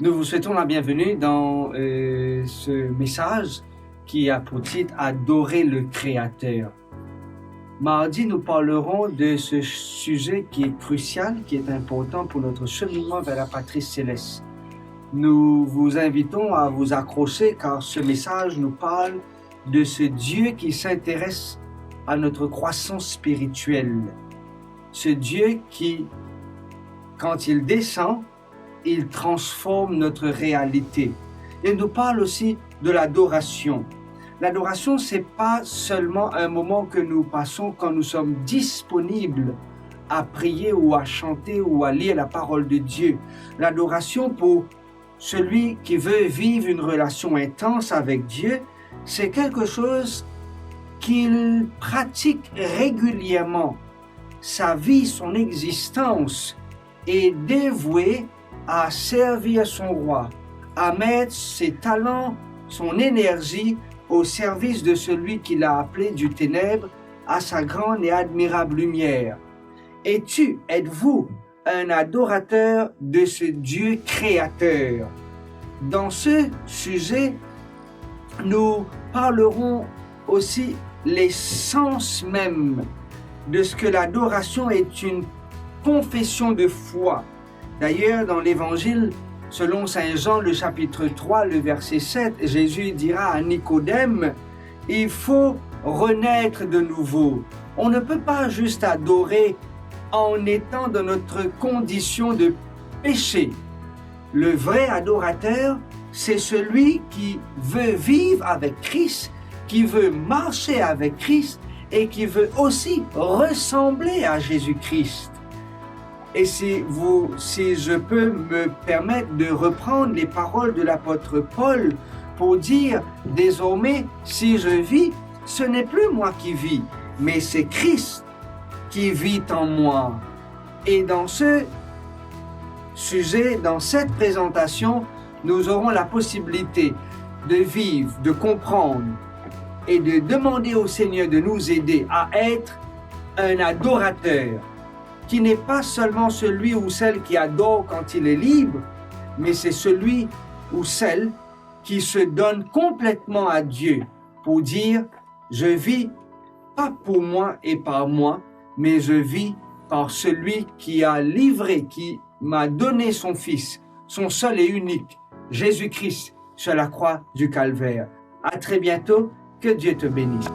Nous vous souhaitons la bienvenue dans ce message qui a pour titre « Adorer le Créateur ». Mardi, nous parlerons de ce sujet qui est crucial, qui est important pour notre cheminement vers la patrie céleste. Nous vous invitons à vous accrocher car ce message nous parle de ce Dieu qui s'intéresse à notre croissance spirituelle. Ce Dieu qui, quand il descend, il transforme notre réalité. Il nous parle aussi de l'adoration. L'adoration, c'est pas seulement un moment que nous passons quand nous sommes disponibles à prier ou à chanter ou à lire la parole de Dieu. L'adoration pour celui qui veut vivre une relation intense avec Dieu, c'est quelque chose qu'il pratique régulièrement. Sa vie, son existence est dévouée à servir son roi, à mettre ses talents, son énergie au service de celui qu'il a appelé du ténèbre à sa grande et admirable lumière. Êtes-vous un adorateur de ce Dieu créateur? Dans ce sujet, nous parlerons aussi l'essence même de ce que l'adoration est une confession de foi. D'ailleurs, dans l'Évangile, selon Saint Jean, le chapitre 3, le verset 7, Jésus dira à Nicodème, « Il faut renaître de nouveau. » On ne peut pas juste adorer en étant dans notre condition de péché. Le vrai adorateur, c'est celui qui veut vivre avec Christ, qui veut marcher avec Christ et qui veut aussi ressembler à Jésus-Christ. Et si je peux me permettre de reprendre les paroles de l'apôtre Paul pour dire, désormais, si je vis, ce n'est plus moi qui vis, mais c'est Christ qui vit en moi. Et dans ce sujet, dans cette présentation, nous aurons la possibilité de vivre, de comprendre et de demander au Seigneur de nous aider à être un adorateur, qui n'est pas seulement celui ou celle qui adore quand il est libre, mais c'est celui ou celle qui se donne complètement à Dieu pour dire « Je vis pas pour moi et par moi, mais je vis par celui qui a livré, qui m'a donné son Fils, son seul et unique, Jésus-Christ, sur la croix du Calvaire. » À très bientôt, que Dieu te bénisse.